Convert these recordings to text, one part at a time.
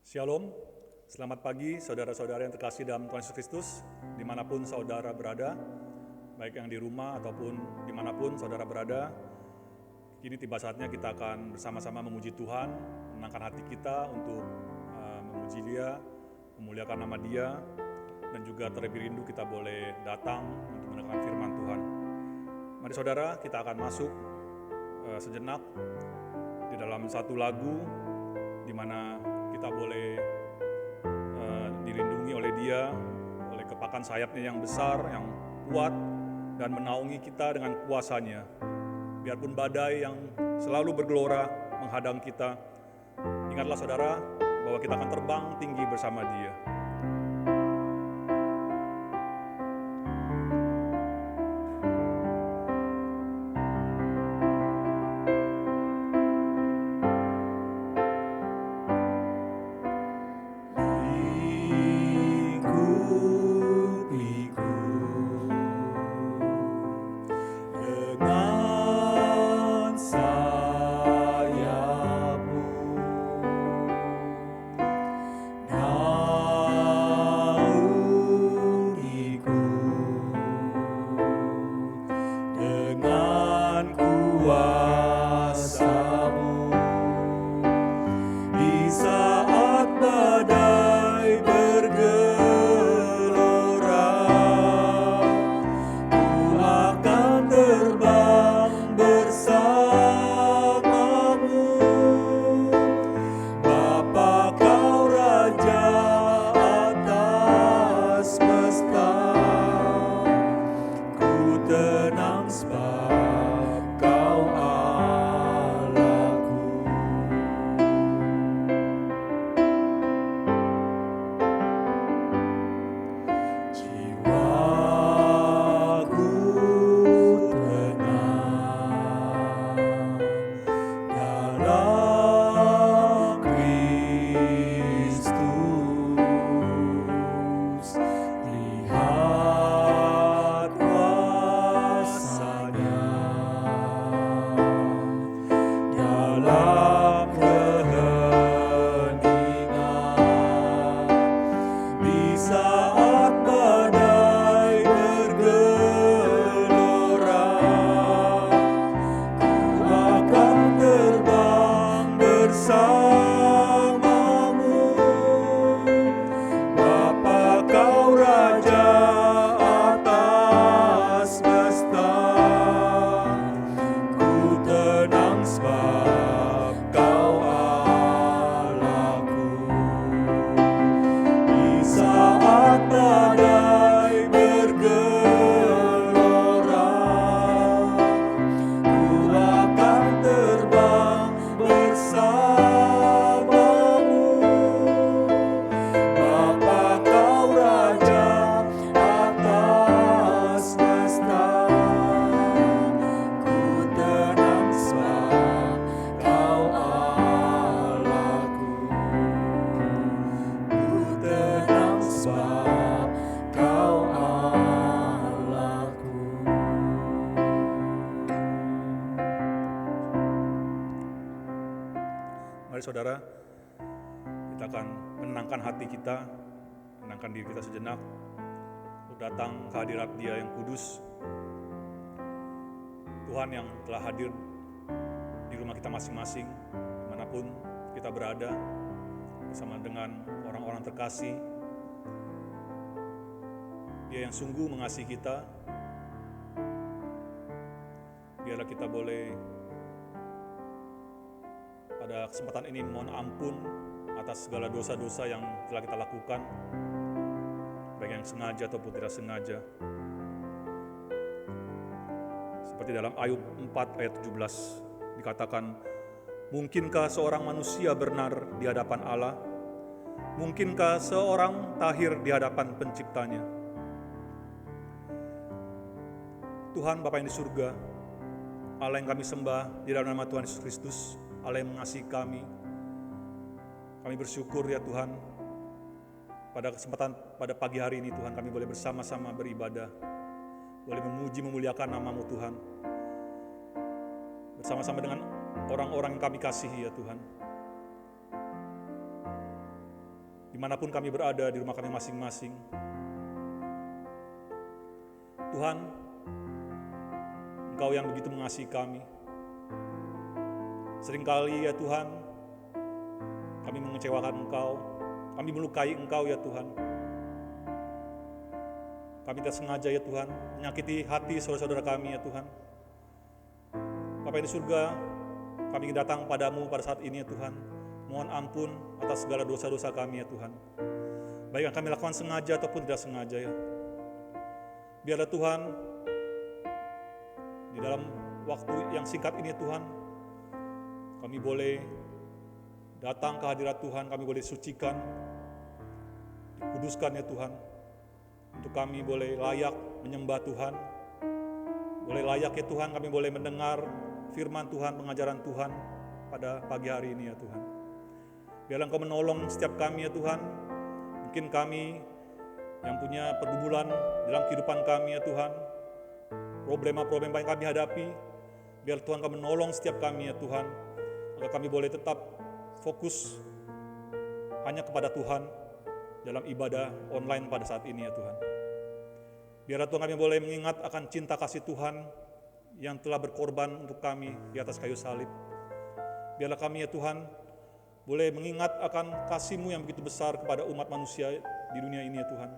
Shalom, selamat pagi saudara-saudara yang terkasih dalam Tuhan Yesus Kristus, dimanapun saudara berada, baik yang di rumah ataupun dimanapun saudara berada. Kini tiba saatnya kita akan bersama-sama memuji Tuhan, menenangkan hati kita untuk memuji Dia, memuliakan nama Dia, dan juga terlebih rindu kita boleh datang untuk mendengarkan firman Tuhan. Mari saudara, kita akan masuk sejenak di dalam satu lagu di mana kita boleh dilindungi oleh Dia, oleh kepakan sayapnya yang besar, yang kuat, dan menaungi kita dengan kuasa-Nya. Biarpun badai yang selalu bergelora menghadang kita, ingatlah saudara bahwa kita akan terbang tinggi bersama Dia. Mari saudara, kita akan menenangkan hati kita, menenangkan diri kita sejenak, untuk datang ke hadirat Dia yang kudus, Tuhan yang telah hadir di rumah kita masing-masing, dimanapun kita berada, bersama dengan orang-orang terkasih. Dia yang sungguh mengasihi kita. Biarlah kita boleh pada kesempatan ini mohon ampun atas segala dosa-dosa yang telah kita lakukan, baik yang sengaja ataupun tidak sengaja. Seperti dalam Ayub 4 ayat 17 dikatakan, mungkinkah seorang manusia benar di hadapan Allah? Mungkinkah seorang tahir di hadapan penciptanya? Tuhan Bapa yang di surga, Allah yang kami sembah di dalam nama Tuhan Yesus Kristus, Allah yang mengasihi kami. Kami bersyukur ya Tuhan, pada kesempatan pada pagi hari ini Tuhan kami boleh bersama-sama beribadah, boleh memuji memuliakan nama-Mu Tuhan, bersama-sama dengan orang-orang yang kami kasihi ya Tuhan. dimanapun kami berada di rumah kami masing-masing. Tuhan, Engkau yang begitu mengasihi kami. Seringkali ya Tuhan, kami mengecewakan Engkau, kami melukai Engkau ya Tuhan. Kami tidak sengaja ya Tuhan, menyakiti hati saudara-saudara kami ya Tuhan. Bapa di surga, kami datang padamu pada saat ini ya Tuhan. Mohon ampun atas segala dosa-dosa kami ya Tuhan. Baik yang kami lakukan sengaja ataupun tidak sengaja ya. Biarlah Tuhan, di dalam waktu yang singkat ini ya Tuhan, kami boleh datang ke hadirat Tuhan, kami boleh sucikan, dikuduskan ya Tuhan. Untuk kami boleh layak menyembah Tuhan, boleh layak ya Tuhan kami boleh mendengar firman Tuhan, pengajaran Tuhan pada pagi hari ini ya Tuhan. Biarlah Engkau menolong setiap kami ya Tuhan. Mungkin kami yang punya pergumulan dalam kehidupan kami ya Tuhan, problema-problema yang kami hadapi, biar Tuhan Engkau menolong setiap kami ya Tuhan, agar kami boleh tetap fokus hanya kepada Tuhan dalam ibadah online pada saat ini ya Tuhan. Biarlah Tuhan kami boleh mengingat akan cinta kasih Tuhan yang telah berkorban untuk kami di atas kayu salib. Biarlah kami ya Tuhan boleh mengingat akan kasih-Mu yang begitu besar kepada umat manusia di dunia ini ya Tuhan.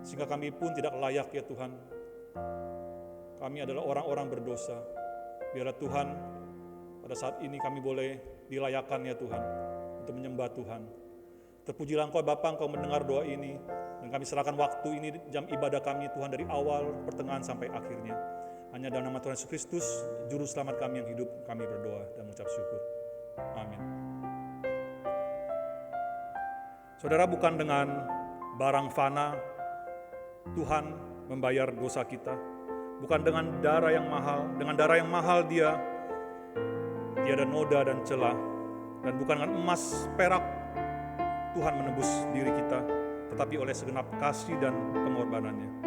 Sehingga kami pun tidak layak ya Tuhan. Kami adalah orang-orang berdosa. Biarlah Tuhan pada saat ini kami boleh dilayakkan ya Tuhan untuk menyembah Tuhan. Terpujilah Engkau Bapa, Engkau mendengar doa ini, dan kami serahkan waktu ini jam ibadah kami Tuhan dari awal, pertengahan sampai akhirnya. Hanya dalam nama Tuhan Yesus Kristus, Juru Selamat kami yang hidup, kami berdoa dan mengucap syukur. Amin. Saudara, bukan dengan barang fana Tuhan membayar dosa kita. Bukan dengan darah yang mahal. Dengan darah yang mahal dia tiada noda dan celah. Dan bukan dengan emas, perak Tuhan menebus diri kita, tetapi oleh segenap kasih dan pengorbanannya.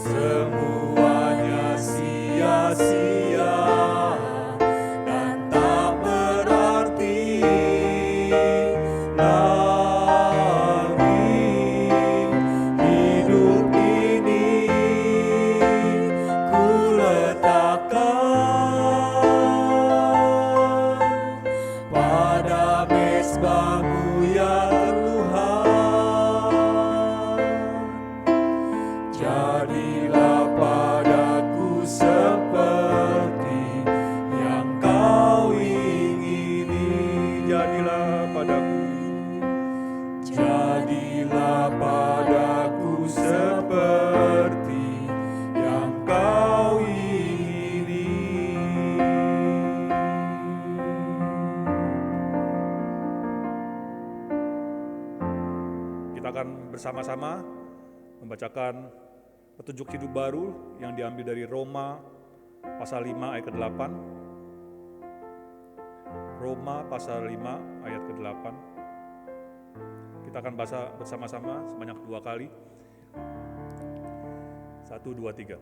semuanya sia-sia dan tak berarti lagi. Hidup ini ku letakkan pada mezbah-Mu ya Tuhan. Jadilah padaku seperti yang Kau ingini. Jadilah padaku, jadilah padaku seperti yang Kau ingini. Kita akan bersama-sama membacakan petunjuk hidup baru yang diambil dari Roma pasal 5 ayat ke-8. Roma pasal 5 ayat ke-8. Kita akan baca bersama-sama sebanyak 2 kali. 1, 2, 3.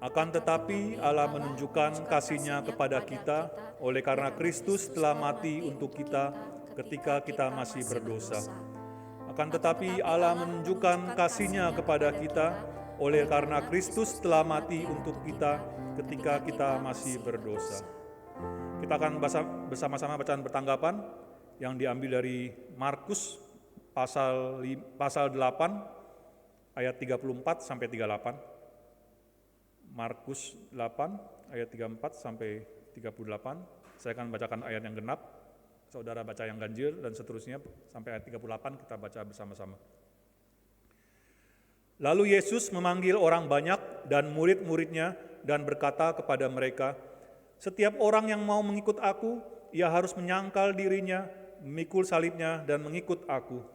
Akan tetapi Allah menunjukkan kasih-Nya kepada kita oleh karena Kristus telah mati untuk kita ketika kita masih berdosa. Akan tetapi Allah menunjukkan kasih-Nya kepada kita oleh karena Kristus telah mati untuk kita ketika kita masih berdosa. Kita akan bersama-sama bacaan bertanggapan yang diambil dari Markus pasal 8 ayat 34 sampai 38. Markus 8 ayat 34 sampai 38. Saya akan bacakan ayat yang genap, saudara baca yang ganjil, dan seterusnya sampai ayat 38 kita baca bersama-sama. Lalu Yesus memanggil orang banyak dan murid-muridnya dan berkata kepada mereka, "Setiap orang yang mau mengikut aku, ia harus menyangkal dirinya, memikul salibnya dan mengikut aku.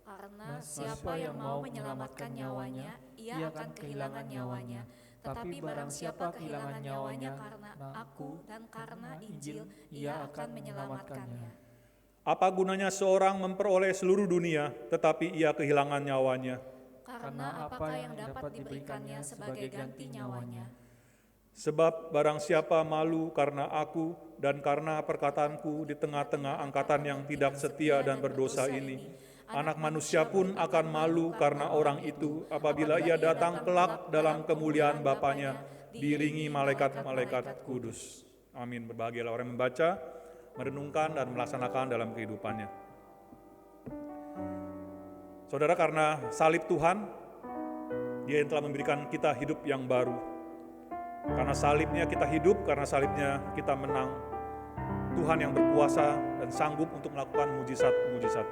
Karena siapa yang mau menyelamatkan nyawanya, ia akan kehilangan nyawanya. Tetapi barang siapa kehilangan nyawanya karena aku dan karena Injil, ia akan menyelamatkannya. Apa gunanya seorang memperoleh seluruh dunia, tetapi ia kehilangan nyawanya? Karena apa yang dapat diberikannya sebagai ganti nyawanya? Sebab barang siapa malu karena aku dan karena perkataanku di tengah-tengah angkatan yang tidak setia dan berdosa ini, Anak Manusia pun akan malu karena orang itu apabila ia datang kelak dalam kemuliaan Bapanya, diiringi malaikat-malaikat kudus." Amin. Berbahagialah orang yang membaca, merenungkan, dan melaksanakan dalam kehidupannya. Saudara, karena salib Tuhan, Dia yang telah memberikan kita hidup yang baru. Karena salibnya kita hidup, karena salibnya kita menang. Tuhan yang berkuasa dan sanggup untuk melakukan mujizat-mujizat.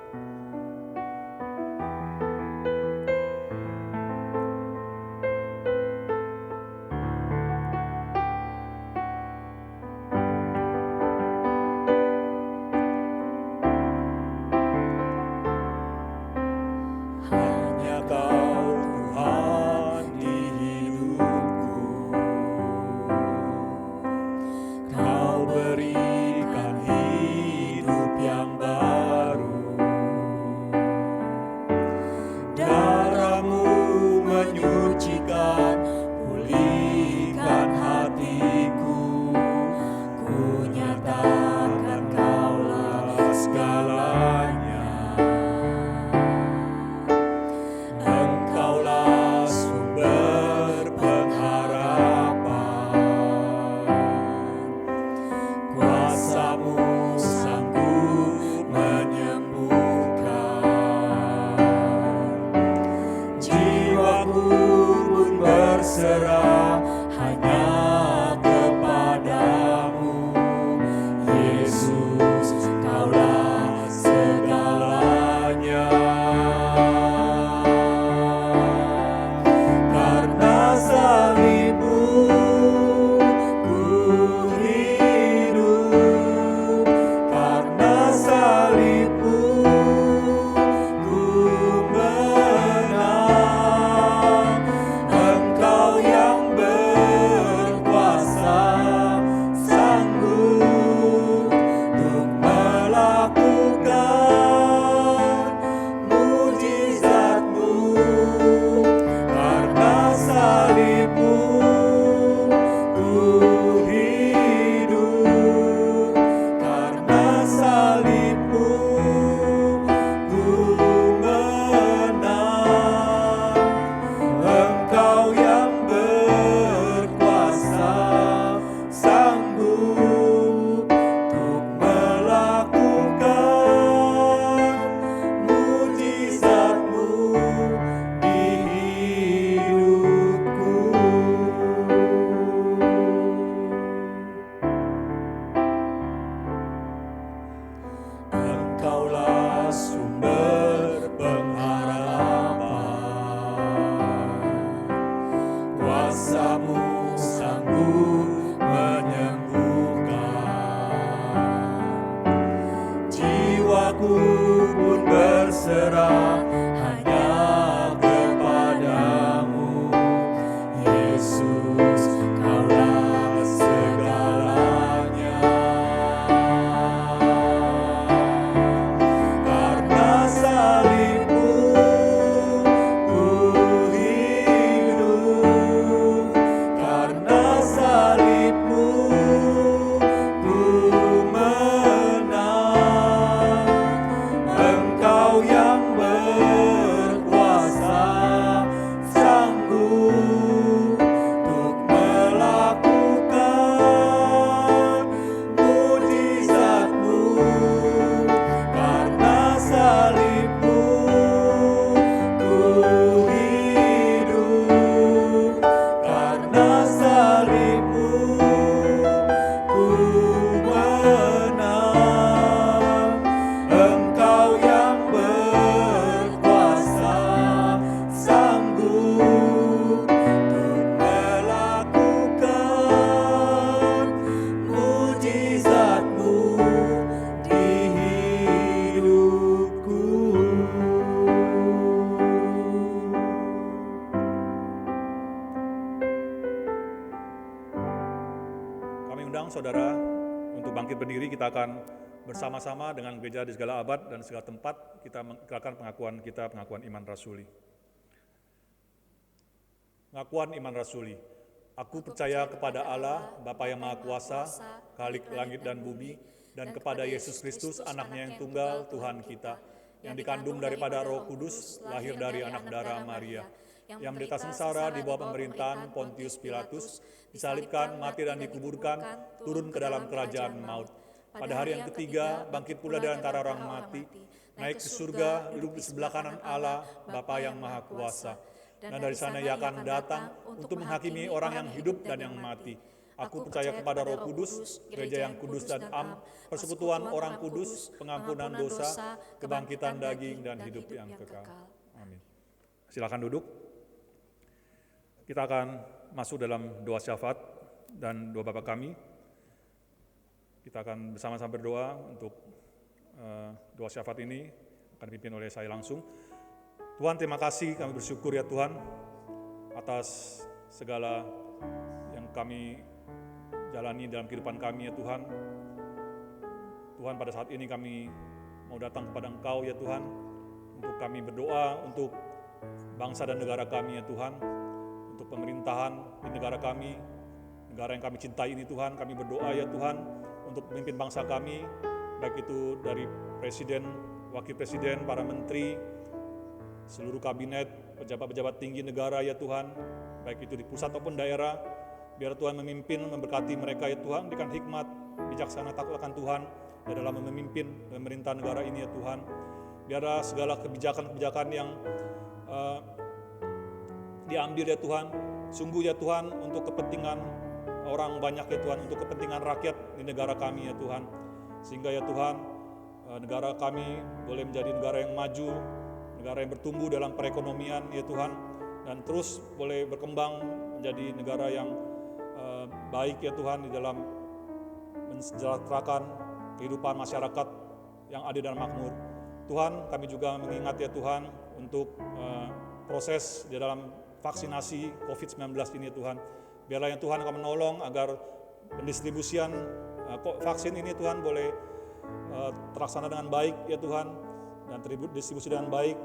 Hanya Kau Tuhan di hidupku, Kau berikan hidup yang baru. Darah-Mu menyucikan, pulihkan hatiku. Ku nyatakan Kaulah segalanya. Engkaulah sumber pengharapan. Kuasa-Mu sanggup menyembuhkan. Jiwaku pun berserah hanya kepadamu. Yesus, Kaulah segalanya. Karena salib-Mu ku hidup, karena salib-Mu ku menang. Engkau yang salib-Mu ku hidup, karena salib-Mu ku menang. Engkau yang berkuasa, sanggup untuk melakukan mujizat-Mu di hidupku. Engkaulah sumber pengharapan, kuasa-Mu sanggup menyembuhkan. Jiwaku pun berserah hanya kepadamu, Yesus, Kaulah segalanya. Karena salib-Mu ku hidup, karena salib-Mu ku menang. Engkau yang berkuasa, sanggup untuk melakukan mujizat-Mu. Karena salib-Mu ku hidup, karena salib-Mu ku menang. Engkau yang berkuasa, sanggup untuk melakukan mujizat-Mu di hidupku. Kami undang saudara untuk bangkit berdiri. Kita akan bersama-sama dengan gereja di segala abad dan segala tempat kita mengikrarkan pengakuan iman rasuli. Pengakuan iman rasuli. Aku percaya kepada Allah, Bapa yang Maha Kuasa, Khalik langit dan bumi, dan kepada Yesus Kristus, anaknya yang tunggal, Tuhan kita, yang dikandung daripada Roh Kudus, lahir dari anak darah Maria, yang menderita sengsara di bawah pemerintahan Pontius Pilatus, disalibkan, mati dan dikuburkan, turun ke dalam kerajaan maut. Pada hari yang ketiga, bangkit pula dari antara orang mati, naik ke surga, duduk di sebelah kanan Allah, Bapa yang Maha Kuasa. Dan dari sana Ia akan datang untuk menghakimi orang yang hidup dan yang mati. Aku percaya kepada Roh Kudus, gereja yang kudus dan am, persekutuan orang kudus, pengampunan dosa, kebangkitan daging dan hidup yang kekal. Amin. Silakan duduk. Kita akan masuk dalam doa syafaat dan doa Bapa kami. Kita akan bersama-sama berdoa untuk doa syafaat ini akan dipimpin oleh saya langsung. Tuhan, terima kasih, kami bersyukur ya Tuhan atas segala yang kami jalani dalam kehidupan kami ya Tuhan. Tuhan, pada saat ini kami mau datang kepada Engkau ya Tuhan, untuk kami berdoa untuk bangsa dan negara kami ya Tuhan, untuk pemerintahan di negara kami, negara yang kami cintai ini Tuhan. Kami berdoa ya Tuhan untuk pemimpin bangsa kami, baik itu dari Presiden, Wakil Presiden, para menteri, seluruh kabinet, pejabat-pejabat tinggi negara ya Tuhan, baik itu di pusat maupun daerah. Biar Tuhan memimpin, memberkati mereka ya Tuhan, berikan hikmat, bijaksana, takut akan Tuhan di dalam memimpin pemerintah negara ini ya Tuhan. Biarlah segala kebijakan-kebijakan yang diambil ya Tuhan, sungguh ya Tuhan untuk kepentingan orang banyak ya Tuhan, untuk kepentingan rakyat di negara kami ya Tuhan. Sehingga ya Tuhan, negara kami boleh menjadi negara yang maju, negara yang bertumbuh dalam perekonomian ya Tuhan, dan terus boleh berkembang menjadi negara yang baik ya Tuhan di dalam mensejahterakan kehidupan masyarakat yang adil dan makmur. Tuhan, kami juga mengingat ya Tuhan untuk proses di dalam vaksinasi COVID-19 ini ya Tuhan. Biarlah ya Tuhan akan menolong agar pendistribusian vaksin ini Tuhan boleh terlaksana dengan baik ya Tuhan, dan terdistribusi dengan baik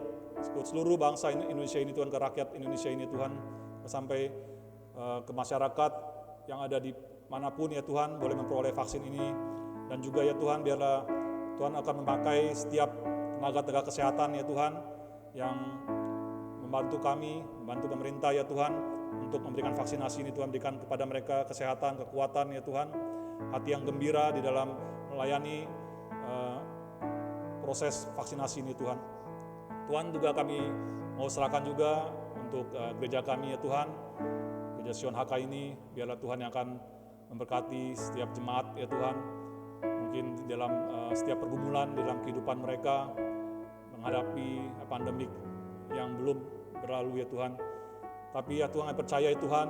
seluruh bangsa Indonesia ini Tuhan, ke rakyat Indonesia ini Tuhan, sampai ke masyarakat yang ada di manapun ya Tuhan boleh memperoleh vaksin ini. Dan juga ya Tuhan, biarlah Tuhan akan memakai setiap tenaga kesehatan ya Tuhan yang membantu kami, membantu pemerintah ya Tuhan untuk memberikan vaksinasi ini. Tuhan berikan kepada mereka kesehatan, kekuatan ya Tuhan, hati yang gembira di dalam melayani proses vaksinasi ini Tuhan. Tuhan juga kami mau serahkan juga untuk gereja kami ya Tuhan, Gereja Sion HK ini, biarlah Tuhan yang akan memberkati setiap jemaat ya Tuhan, mungkin dalam setiap pergumulan dalam kehidupan mereka menghadapi pandemik yang belum berlalu ya Tuhan. Tapi ya Tuhan, saya percaya ya Tuhan,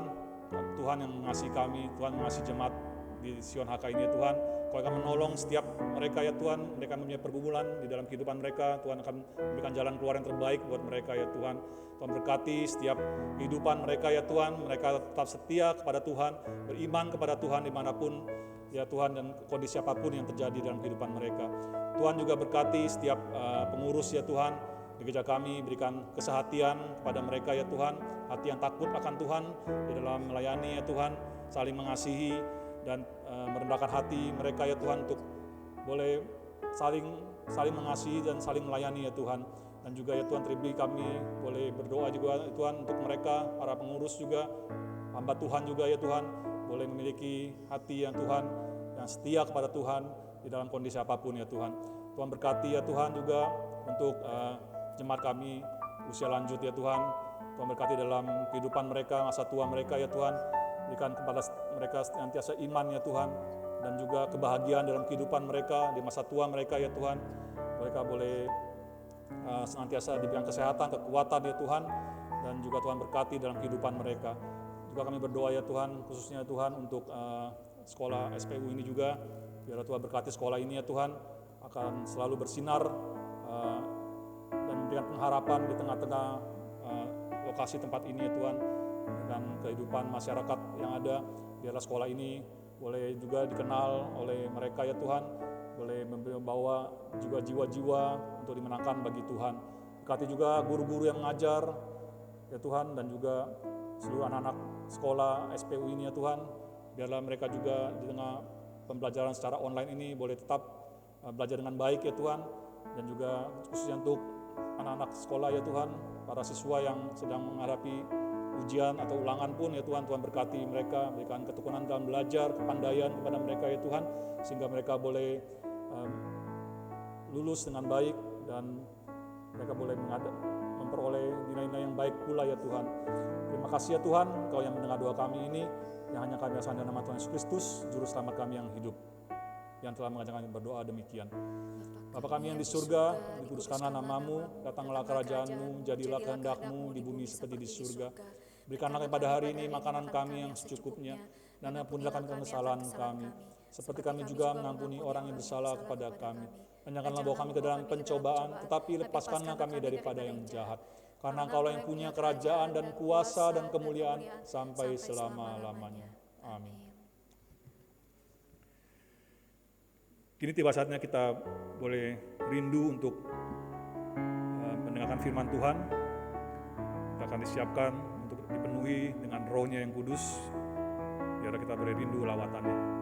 Tuhan yang mengasihi kami, Tuhan mengasihi jemaat di Sion HK ini ya Tuhan. Kau akan menolong setiap mereka ya Tuhan, mereka mempunyai pergumulan di dalam kehidupan mereka. Tuhan akan memberikan jalan keluar yang terbaik buat mereka ya Tuhan. Tuhan berkati setiap kehidupan mereka ya Tuhan, mereka tetap setia kepada Tuhan, beriman kepada Tuhan dimanapun ya Tuhan, dan kondisi apapun yang terjadi dalam kehidupan mereka. Tuhan juga berkati setiap pengurus ya Tuhan di gereja kami, berikan kesehatian kepada mereka ya Tuhan, hati yang takut akan Tuhan di dalam melayani ya Tuhan, saling mengasihi dan merendahkan hati mereka ya Tuhan untuk boleh saling mengasihi dan saling melayani ya Tuhan. Dan juga ya Tuhan, terlebih kami boleh berdoa juga ya Tuhan untuk mereka, para pengurus juga, hamba Tuhan juga ya Tuhan, boleh memiliki hati yang Tuhan, yang setia kepada Tuhan di dalam kondisi apapun ya Tuhan. Tuhan berkati ya Tuhan juga untuk jemaat kami usia lanjut ya Tuhan. Tuhan berkati dalam kehidupan mereka, masa tua mereka ya Tuhan. Berikan kepada mereka senantiasa iman ya Tuhan, dan juga kebahagiaan dalam kehidupan mereka di masa tua mereka ya Tuhan. Mereka boleh senantiasa diberikan kesehatan, kekuatan ya Tuhan, dan juga Tuhan berkati dalam kehidupan mereka. Juga kami berdoa ya Tuhan, khususnya Tuhan untuk sekolah SPU ini juga, biar Tuhan berkati sekolah ini ya Tuhan, akan selalu bersinar dan memberikan pengharapan di tengah-tengah lokasi tempat ini ya Tuhan, dengan kehidupan masyarakat yang ada. Biarlah sekolah ini boleh juga dikenal oleh mereka ya Tuhan, boleh membawa juga jiwa-jiwa untuk dimenangkan bagi Tuhan. Berkati juga guru-guru yang mengajar ya Tuhan, dan juga seluruh anak-anak sekolah SPU ini ya Tuhan. Biarlah mereka juga di tengah pembelajaran secara online ini boleh tetap belajar dengan baik ya Tuhan. Dan juga khususnya untuk anak-anak sekolah ya Tuhan, para siswa yang sedang menghadapi ujian atau ulangan pun ya Tuhan, Tuhan berkati mereka, berikan ketekunan dalam belajar, kepandaian kepada mereka ya Tuhan, sehingga mereka boleh lulus dengan baik dan mereka boleh memperoleh nilai-nilai yang baik pula ya Tuhan. Terima kasih ya Tuhan, Kau yang mendengar doa kami ini, yang hanya kami asal dalam nama Tuhan Yesus Kristus, Juru Selamat kami yang hidup, yang telah mengajak kami berdoa demikian. Bapa kami yang di surga, dikuduskanlah namamu, datanglah kerajaanmu, jadilah kehendakmu di bumi seperti di surga. Berikanlah kepada hari ini makanan kami yang secukupnya, dan ampunilah kami kesalahan kami, seperti kami juga mengampuni orang yang bersalah kepada kami. Dan janganlah bawa kami ke dalam pencobaan, tetapi lepaskanlah kami daripada yang jahat. Karena Engkaulah yang punya kerajaan dan kuasa dan kemuliaan sampai selama-lamanya. Amin. Kini tiba saatnya kita boleh rindu untuk mendengarkan firman Tuhan. Kita akan disiapkan untuk dipenuhi dengan Roh-Nya yang kudus, biar kita boleh rindu lawatannya.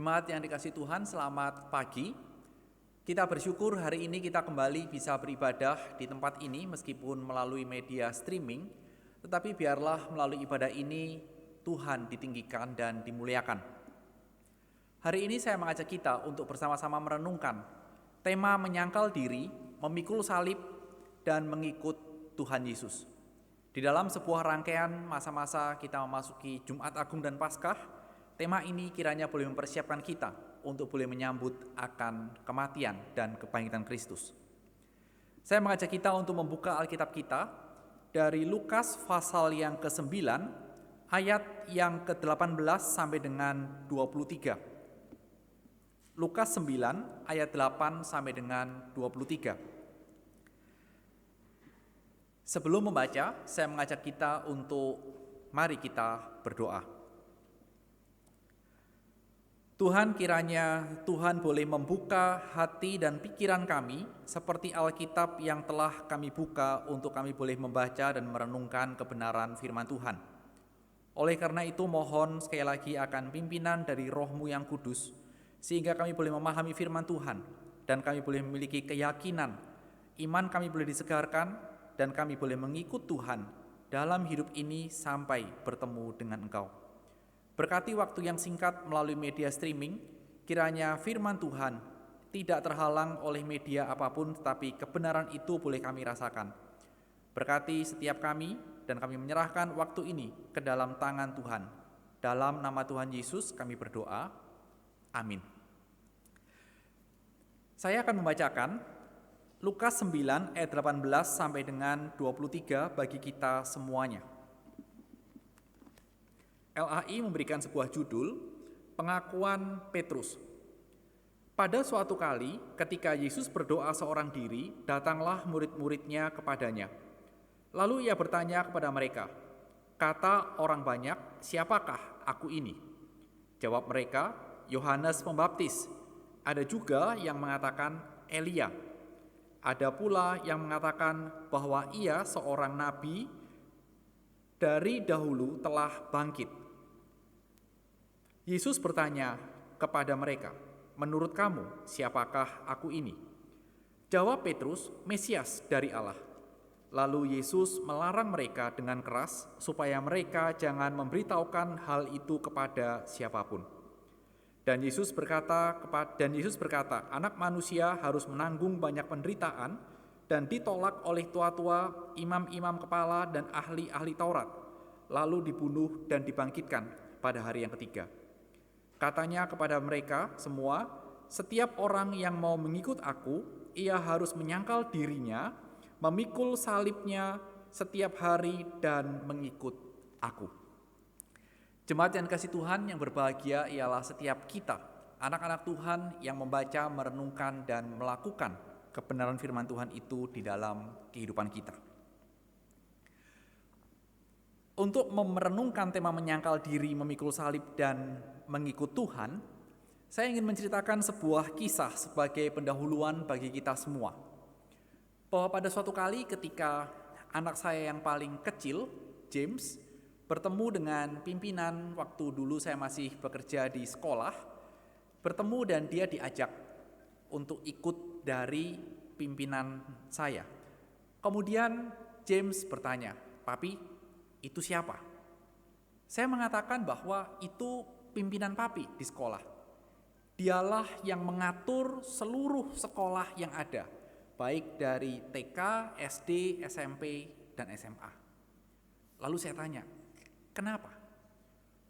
Jemaat yang dikasihi Tuhan, selamat pagi. Kita bersyukur hari ini kita kembali bisa beribadah di tempat ini meskipun melalui media streaming, tetapi biarlah melalui ibadah ini Tuhan ditinggikan dan dimuliakan. Hari ini saya mengajak kita untuk bersama-sama merenungkan tema menyangkal diri, memikul salib, dan mengikut Tuhan Yesus. Di dalam sebuah rangkaian masa-masa kita memasuki Jumat Agung dan Paskah, tema ini kiranya boleh mempersiapkan kita untuk boleh menyambut akan kematian dan kebangkitan Kristus. Saya mengajak kita untuk membuka Alkitab kita dari Lukas pasal yang ke-9 ayat yang ke-18 sampai dengan 23. Lukas 9 ayat 8 sampai dengan 23. Sebelum membaca, saya mengajak kita untuk mari kita berdoa. Tuhan, kiranya Tuhan boleh membuka hati dan pikiran kami seperti Alkitab yang telah kami buka untuk kami boleh membaca dan merenungkan kebenaran firman Tuhan. Oleh karena itu mohon sekali lagi akan pimpinan dari Roh-Mu yang kudus, sehingga kami boleh memahami firman Tuhan dan kami boleh memiliki keyakinan, iman kami boleh disegarkan dan kami boleh mengikut Tuhan dalam hidup ini sampai bertemu dengan Engkau. Berkati waktu yang singkat melalui media streaming, kiranya firman Tuhan tidak terhalang oleh media apapun, tetapi kebenaran itu boleh kami rasakan. Berkati setiap kami, dan kami menyerahkan waktu ini ke dalam tangan Tuhan. Dalam nama Tuhan Yesus kami berdoa, amin. Saya akan membacakan Lukas 9 ayat 18 sampai dengan 23 bagi kita semuanya. LAI memberikan sebuah judul, Pengakuan Petrus. Pada suatu kali, ketika Yesus berdoa seorang diri, datanglah murid-muridnya kepadanya. Lalu ia bertanya kepada mereka, kata orang banyak, siapakah aku ini? Jawab mereka, Yohanes Pembaptis. Ada juga yang mengatakan Elia. Ada pula yang mengatakan bahwa ia seorang nabi dari dahulu telah bangkit. Yesus bertanya kepada mereka, menurut kamu siapakah aku ini? Jawab Petrus, Mesias dari Allah. Lalu Yesus melarang mereka dengan keras supaya mereka jangan memberitahukan hal itu kepada siapapun. Dan Yesus berkata, Anak manusia harus menanggung banyak penderitaan dan ditolak oleh tua-tua, imam-imam kepala dan ahli-ahli Taurat, lalu dibunuh dan dibangkitkan pada hari yang ketiga. Katanya kepada mereka semua, setiap orang yang mau mengikut aku, ia harus menyangkal dirinya, memikul salibnya setiap hari dan mengikut aku. Jemaat yang dikasihi Tuhan yang berbahagia ialah setiap kita, anak-anak Tuhan yang membaca, merenungkan, dan melakukan kebenaran firman Tuhan itu di dalam kehidupan kita. Untuk merenungkan tema menyangkal diri, memikul salib, dan mengikut Tuhan, saya ingin menceritakan sebuah kisah sebagai pendahuluan bagi kita semua. Bahwa pada suatu kali ketika anak saya yang paling kecil, James, bertemu dengan pimpinan waktu dulu saya masih bekerja di sekolah, bertemu dan dia diajak untuk ikut dari pimpinan saya. Kemudian James bertanya, "Papi, itu siapa?" Saya mengatakan bahwa itu pimpinan papi di sekolah. Dialah yang mengatur seluruh sekolah yang ada, baik dari TK, SD, SMP, dan SMA. Lalu saya tanya, kenapa?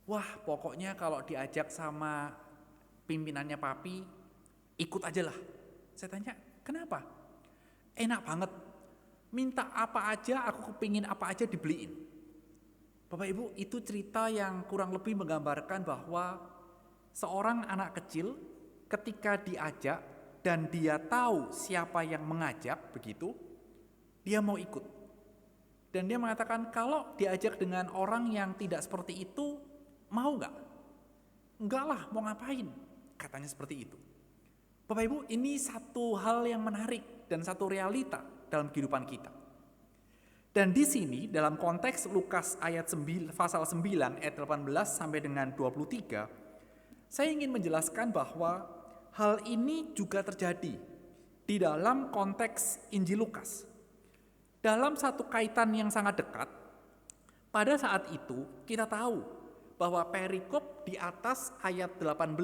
Wah, pokoknya kalau diajak sama pimpinannya papi, ikut aja lah. Saya tanya, kenapa? Enak banget, minta apa aja, aku kepingin apa aja dibeliin. Bapak Ibu, itu cerita yang kurang lebih menggambarkan bahwa seorang anak kecil ketika diajak dan dia tahu siapa yang mengajak begitu, dia mau ikut. Dan dia mengatakan kalau diajak dengan orang yang tidak seperti itu, mau nggak? Enggak lah, mau ngapain? Katanya seperti itu. Bapak Ibu, ini satu hal yang menarik dan satu realita dalam kehidupan kita. Dan di sini dalam konteks Lukas ayat 9, pasal 9 ayat 18 sampai dengan 23, saya ingin menjelaskan bahwa hal ini juga terjadi di dalam konteks Injil Lukas. Dalam satu kaitan yang sangat dekat, pada saat itu kita tahu bahwa perikop di atas ayat 18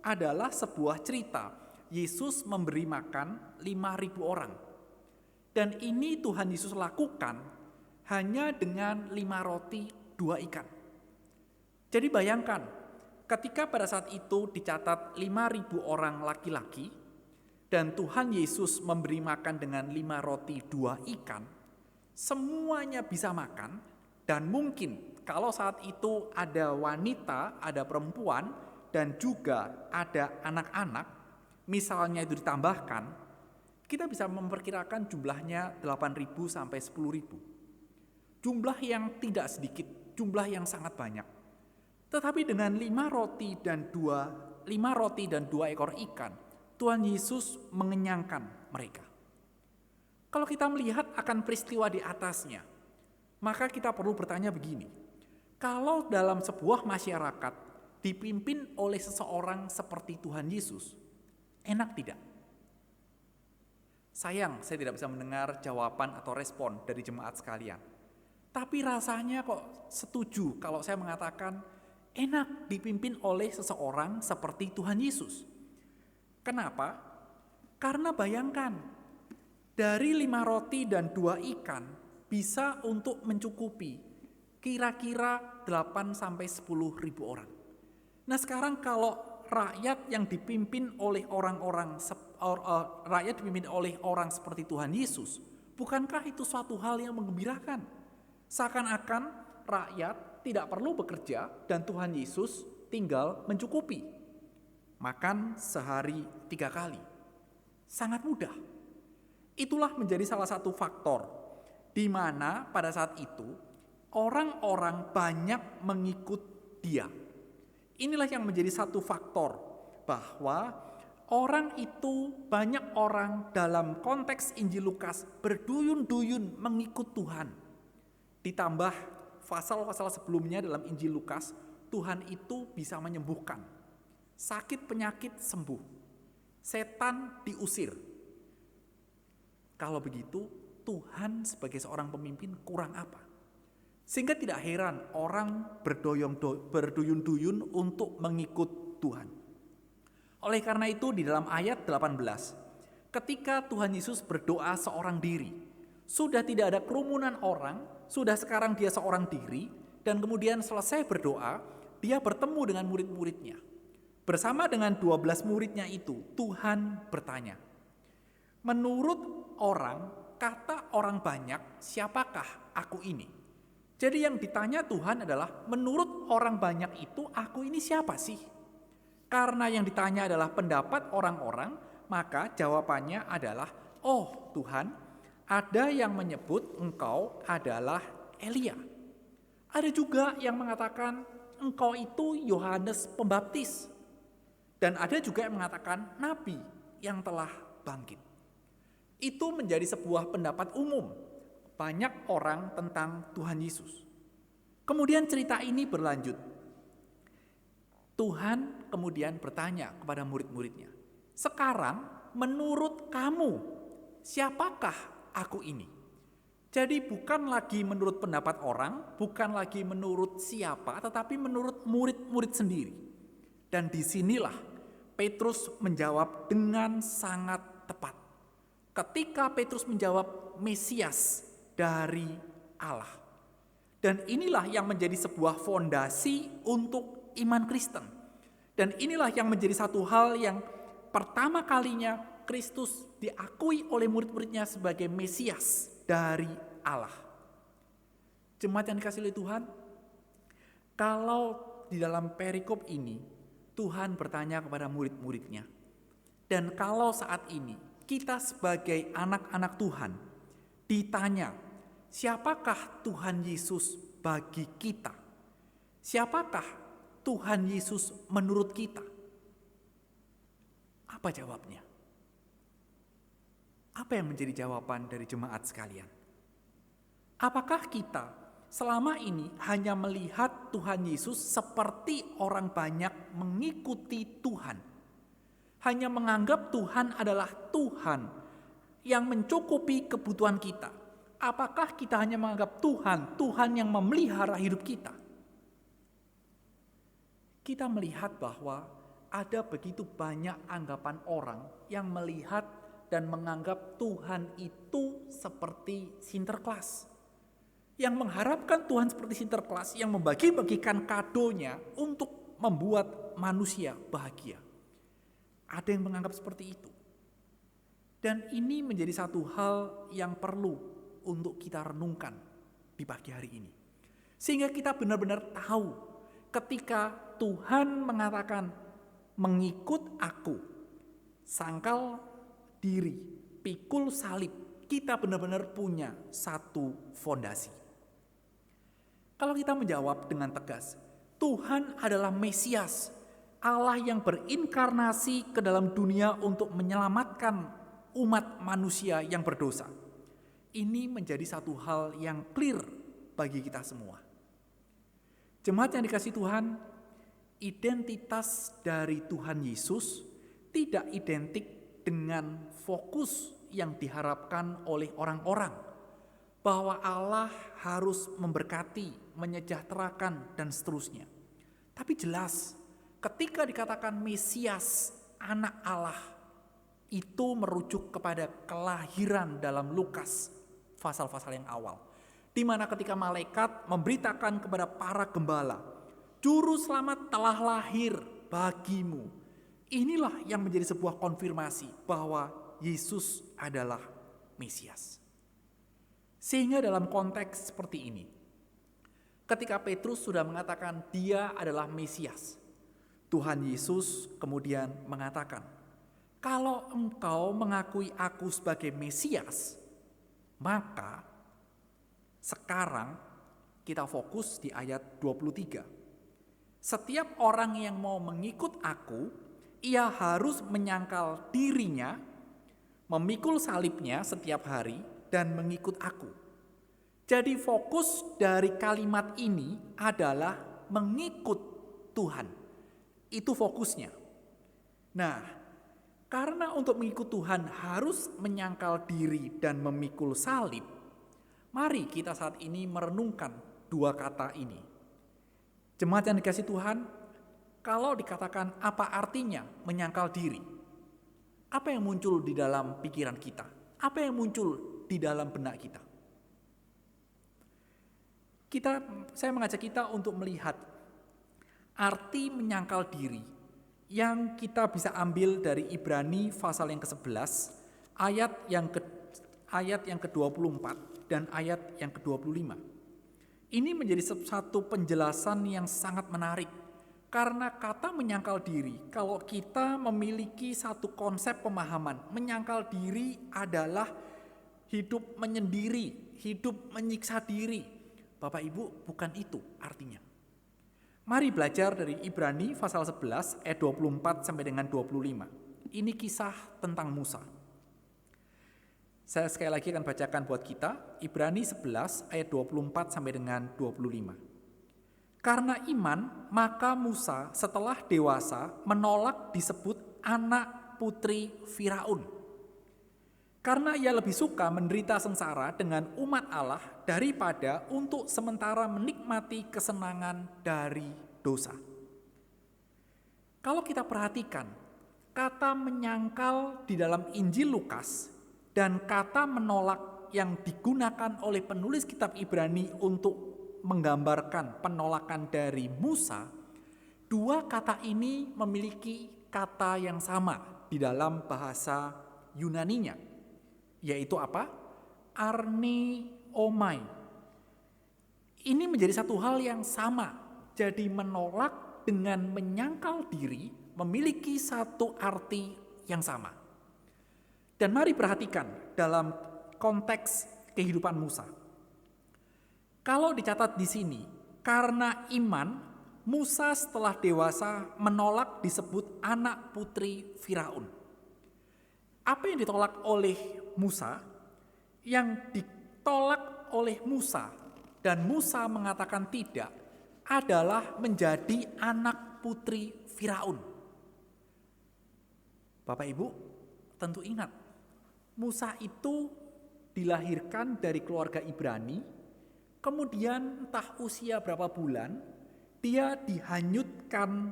adalah sebuah cerita Yesus memberi makan 5.000 orang. Dan ini Tuhan Yesus lakukan hanya dengan 5 roti 2 ikan. Jadi bayangkan, ketika pada saat itu dicatat 5.000 orang laki-laki, dan Tuhan Yesus memberi makan dengan 5 roti 2 ikan, semuanya bisa makan, dan mungkin kalau saat itu ada wanita, ada perempuan, dan juga ada anak-anak, misalnya itu ditambahkan, kita bisa memperkirakan jumlahnya 8.000 sampai 10.000. Jumlah yang tidak sedikit, jumlah yang sangat banyak. Tetapi dengan 5 roti dan 2 ekor ikan, Tuhan Yesus mengenyangkan mereka. Kalau kita melihat akan peristiwa di atasnya, maka kita perlu bertanya begini. Kalau dalam sebuah masyarakat dipimpin oleh seseorang seperti Tuhan Yesus, enak tidak? Sayang, saya tidak bisa mendengar jawaban atau respon dari jemaat sekalian. Tapi rasanya kok setuju kalau saya mengatakan enak dipimpin oleh seseorang seperti Tuhan Yesus. Kenapa? Karena bayangkan, dari 5 roti dan 2 ikan bisa untuk mencukupi kira-kira 8 sampai 10.000 orang. Nah sekarang kalau rakyat yang dipimpin oleh orang seperti Tuhan Yesus, bukankah itu suatu hal yang menggembirakan? Seakan-akan rakyat tidak perlu bekerja dan Tuhan Yesus tinggal mencukupi. Makan sehari 3 kali. Sangat mudah. Itulah menjadi salah satu faktor di mana pada saat itu orang-orang banyak mengikut dia. Inilah yang menjadi satu faktor bahwa banyak orang dalam konteks Injil Lukas berduyun-duyun mengikut Tuhan. Ditambah pasal-pasal sebelumnya dalam Injil Lukas, Tuhan itu bisa menyembuhkan. Sakit penyakit sembuh, setan diusir. Kalau begitu, Tuhan sebagai seorang pemimpin kurang apa? Sehingga tidak heran orang berduyun-duyun untuk mengikut Tuhan. Oleh karena itu di dalam ayat 18, ketika Tuhan Yesus berdoa seorang diri, sudah tidak ada kerumunan orang, sudah sekarang dia seorang diri, dan kemudian selesai berdoa, dia bertemu dengan murid-muridnya. Bersama dengan 12 muridnya itu, Tuhan bertanya, menurut kata orang banyak, siapakah aku ini? Jadi yang ditanya Tuhan adalah, menurut orang banyak itu, aku ini siapa sih? Karena yang ditanya adalah pendapat orang-orang, maka jawabannya adalah, oh Tuhan, ada yang menyebut engkau adalah Elia. Ada juga yang mengatakan, engkau itu Yohanes Pembaptis. Dan ada juga yang mengatakan nabi yang telah bangkit. Itu menjadi sebuah pendapat umum banyak orang tentang Tuhan Yesus. Kemudian cerita ini berlanjut. Tuhan kemudian bertanya kepada murid-muridnya, sekarang menurut kamu siapakah aku ini? Jadi bukan lagi menurut pendapat orang, bukan lagi menurut siapa, tetapi menurut murid-murid sendiri. Dan disinilah Petrus menjawab dengan sangat tepat. Ketika Petrus menjawab Mesias dari Allah. Dan inilah yang menjadi sebuah fondasi untuk iman Kristen. Dan inilah yang menjadi satu hal yang pertama kalinya Kristus diakui oleh murid-muridnya sebagai Mesias dari Allah. Jemaat yang dikasihi oleh Tuhan, kalau di dalam perikop ini Tuhan bertanya kepada murid-muridnya. Dan kalau saat ini kita sebagai anak-anak Tuhan ditanya, siapakah Tuhan Yesus bagi kita? Siapakah Tuhan Yesus menurut kita? Apa jawabnya? Apa yang menjadi jawaban dari jemaat sekalian? Apakah kita selama ini hanya melihat Tuhan Yesus seperti orang banyak mengikuti Tuhan. Hanya menganggap Tuhan adalah Tuhan yang mencukupi kebutuhan kita. Apakah kita hanya menganggap Tuhan yang memelihara hidup kita? Kita melihat bahwa ada begitu banyak anggapan orang yang melihat dan menganggap Tuhan itu seperti Sinterklas. Yang mengharapkan Tuhan seperti Sinterklas yang membagi-bagikan kadonya untuk membuat manusia bahagia. Ada yang menganggap seperti itu. Dan ini menjadi satu hal yang perlu untuk kita renungkan di pagi hari ini. Sehingga kita benar-benar tahu ketika Tuhan mengatakan mengikut aku, sangkal diri, pikul salib, kita benar-benar punya satu fondasi. Kalau kita menjawab dengan tegas, Tuhan adalah Mesias, Allah yang berinkarnasi ke dalam dunia untuk menyelamatkan umat manusia yang berdosa. Ini menjadi satu hal yang clear bagi kita semua. Jemaat yang dikasihi Tuhan, identitas dari Tuhan Yesus tidak identik dengan fokus yang diharapkan oleh orang-orang, bahwa Allah harus memberkati, menyejahterakan, dan seterusnya. Tapi jelas, ketika dikatakan Mesias, anak Allah, itu merujuk kepada kelahiran dalam Lukas, pasal-pasal yang awal. Di mana ketika malaikat memberitakan kepada para gembala, Juru Selamat telah lahir bagimu. Inilah yang menjadi sebuah konfirmasi bahwa Yesus adalah Mesias. Sehingga dalam konteks seperti ini, ketika Petrus sudah mengatakan dia adalah Mesias, Tuhan Yesus kemudian mengatakan, kalau engkau mengakui aku sebagai Mesias, maka sekarang kita fokus di ayat 23. Setiap orang yang mau mengikut aku, ia harus menyangkal dirinya, memikul salibnya setiap hari, dan mengikut aku. Jadi fokus dari kalimat ini adalah mengikut Tuhan. Itu fokusnya. Nah, karena untuk mengikut Tuhan harus menyangkal diri dan memikul salib, mari kita saat ini merenungkan dua kata ini. Jemaat yang dikasihi Tuhan, kalau dikatakan apa artinya menyangkal diri, apa yang muncul di dalam pikiran kita? Apa yang muncul di dalam benak kita? Saya mengajak kita untuk melihat arti menyangkal diri yang kita bisa ambil dari Ibrani pasal yang ke-11, ayat yang ke-24 dan ayat yang ke-25. Ini menjadi satu penjelasan yang sangat menarik. Karena kata menyangkal diri, kalau kita memiliki satu konsep pemahaman, menyangkal diri adalah hidup menyendiri, hidup menyiksa diri. Bapak Ibu, bukan itu artinya. Mari belajar dari Ibrani pasal 11 ayat 24 sampai dengan 25. Ini kisah tentang Musa. Saya sekali lagi akan bacakan buat kita, Ibrani 11 ayat 24 sampai dengan 25. Karena iman, maka Musa setelah dewasa menolak disebut anak putri Firaun. Karena ia lebih suka menderita sengsara dengan umat Allah daripada untuk sementara menikmati kesenangan dari dosa. Kalau kita perhatikan, kata menyangkal di dalam Injil Lukas dan kata menolak yang digunakan oleh penulis kitab Ibrani untuk menggambarkan penolakan dari Musa, dua kata ini memiliki kata yang sama di dalam bahasa Yunaninya, yaitu apa? Arneomai. Ini menjadi satu hal yang sama, jadi menolak dengan menyangkal diri memiliki satu arti yang sama. Dan mari perhatikan dalam konteks kehidupan Musa. Kalau dicatat di sini, karena iman, Musa setelah dewasa menolak disebut anak putri Firaun. Apa yang ditolak oleh Musa? Yang ditolak oleh Musa dan Musa mengatakan tidak adalah menjadi anak putri Firaun. Bapak Ibu tentu ingat, Musa itu dilahirkan dari keluarga Ibrani, kemudian entah usia berapa bulan, dia dihanyutkan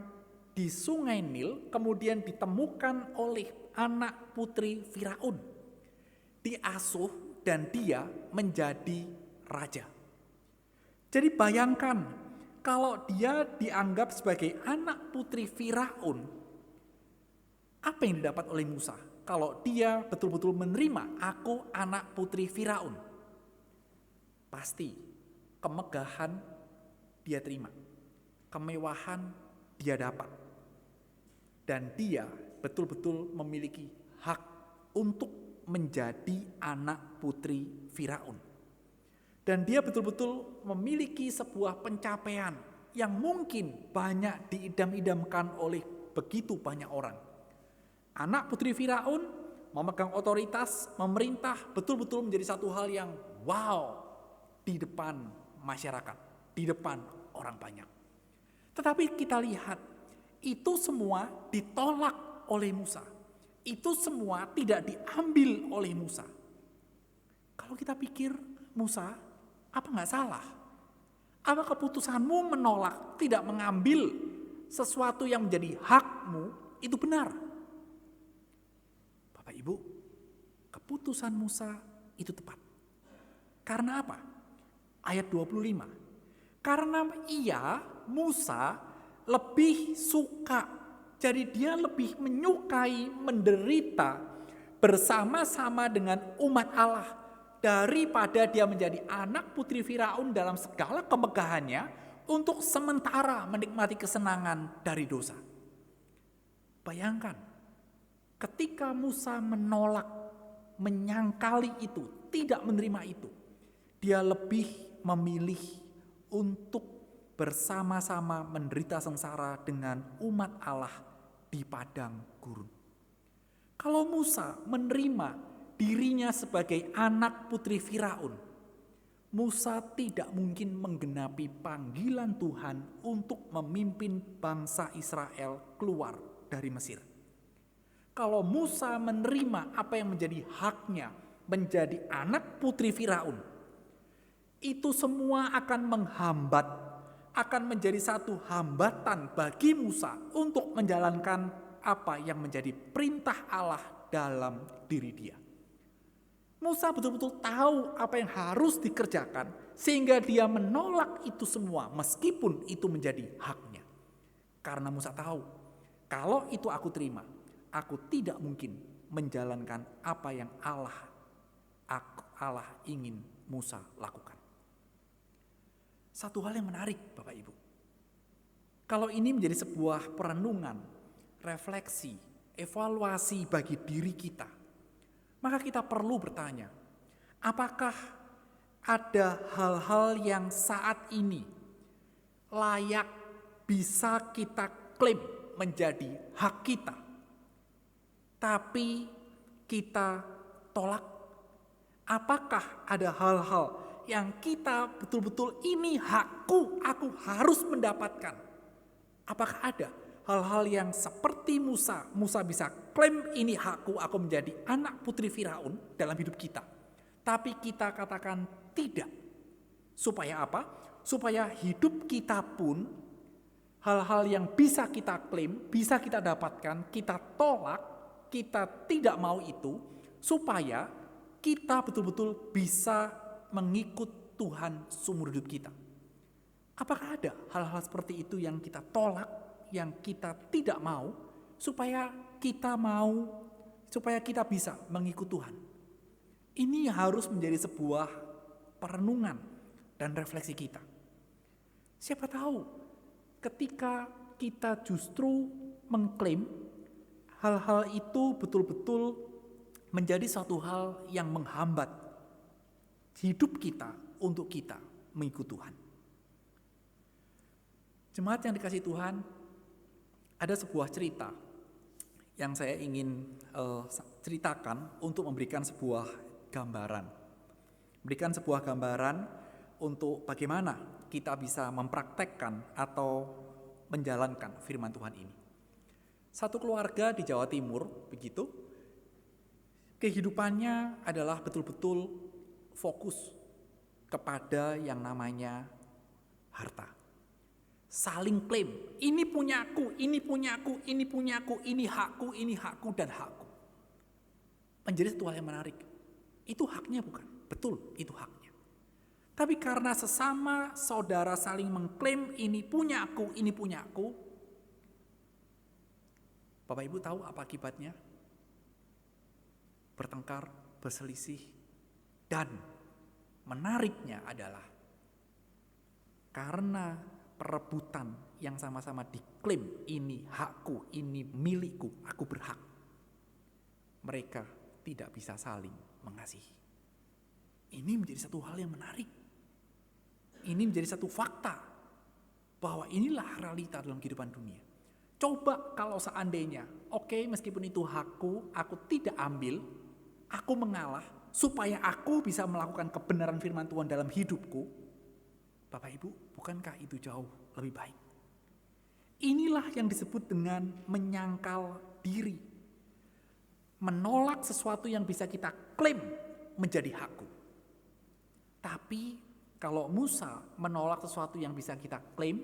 di sungai Nil, kemudian ditemukan oleh anak putri Firaun. Diasuh dan dia menjadi raja. Jadi bayangkan, kalau dia dianggap sebagai anak putri Firaun, apa yang didapat oleh Musa? Kalau dia betul-betul menerima, aku anak putri Firaun. Pasti kemegahan dia terima, kemewahan dia dapat. Dan dia betul-betul memiliki hak untuk menjadi anak putri Firaun. Dan dia betul-betul memiliki sebuah pencapaian yang mungkin banyak diidam-idamkan oleh begitu banyak orang. Anak putri Firaun memegang otoritas, memerintah betul-betul menjadi satu hal yang wow di depan masyarakat, di depan orang banyak. Tetapi kita lihat, itu semua ditolak oleh Musa. Itu semua tidak diambil oleh Musa. Kalau kita pikir, Musa, apa nggak salah? Apa keputusanmu menolak, tidak mengambil sesuatu yang menjadi hakmu, itu benar? Bapak Ibu, keputusan Musa itu tepat. Karena apa? Ayat 25. Karena Musa lebih suka, jadi dia lebih menyukai menderita bersama-sama dengan umat Allah daripada dia menjadi anak putri Firaun dalam segala kemegahannya untuk sementara menikmati kesenangan dari dosa. Bayangkan, ketika Musa menolak, menyangkali itu, tidak menerima itu, dia lebih memilih untuk bersama-sama menderita sengsara dengan umat Allah di padang gurun. Kalau Musa menerima dirinya sebagai anak putri Firaun, Musa tidak mungkin menggenapi panggilan Tuhan untuk memimpin bangsa Israel keluar dari Mesir. Kalau Musa menerima apa yang menjadi haknya, menjadi anak putri Firaun, itu semua akan menghambat, akan menjadi satu hambatan bagi Musa untuk menjalankan apa yang menjadi perintah Allah dalam diri dia. Musa betul-betul tahu apa yang harus dikerjakan, sehingga dia menolak itu semua meskipun itu menjadi haknya. Karena Musa tahu, kalau itu aku terima, aku tidak mungkin menjalankan apa yang Allah ingin Musa lakukan. Satu hal yang menarik, Bapak Ibu. Kalau ini menjadi sebuah perenungan, refleksi, evaluasi bagi diri kita, maka kita perlu bertanya, apakah ada hal-hal yang saat ini layak bisa kita klaim menjadi hak kita, tapi kita tolak? Apakah ada hal-hal yang kita betul-betul ini hakku, aku harus mendapatkan? Apakah ada hal-hal yang seperti Musa bisa klaim ini hakku, aku menjadi anak putri Firaun dalam hidup kita, tapi kita katakan tidak. Supaya apa? Supaya hidup kita pun hal-hal yang bisa kita klaim, bisa kita dapatkan, kita tolak, kita tidak mau itu, supaya kita betul-betul bisa mengikut Tuhan seumur hidup kita. Apakah ada hal-hal seperti itu yang kita tolak, yang kita tidak mau, supaya kita bisa mengikut Tuhan? Ini harus menjadi sebuah perenungan dan refleksi kita. Siapa tahu ketika kita justru mengklaim hal-hal itu betul-betul menjadi suatu hal yang menghambat hidup kita untuk kita mengikut Tuhan. Jemaat yang dikasihi Tuhan, ada sebuah cerita yang saya ingin ceritakan untuk memberikan sebuah gambaran. Memberikan sebuah gambaran untuk bagaimana kita bisa mempraktekkan atau menjalankan firman Tuhan ini. Satu keluarga di Jawa Timur, begitu, kehidupannya adalah betul-betul fokus kepada yang namanya harta. Saling klaim, ini punyaku, ini punyaku, ini punyaku, ini hakku, dan hakku. Menjadi satu hal yang menarik. Itu haknya bukan? Betul, itu haknya. Tapi karena sesama saudara saling mengklaim ini punyaku, Bapak Ibu tahu apa akibatnya? Bertengkar, berselisih, dan menariknya adalah karena perebutan yang sama-sama diklaim ini hakku, ini milikku, aku berhak. Mereka tidak bisa saling mengasihi. Ini menjadi satu hal yang menarik. Ini menjadi satu fakta bahwa inilah realita dalam kehidupan dunia. Coba kalau seandainya, oke, meskipun itu hakku, aku tidak ambil, aku mengalah, supaya aku bisa melakukan kebenaran firman Tuhan dalam hidupku. Bapak Ibu, bukankah itu jauh lebih baik? Inilah yang disebut dengan menyangkal diri. Menolak sesuatu yang bisa kita klaim menjadi hakku. Tapi kalau Musa menolak sesuatu yang bisa kita klaim,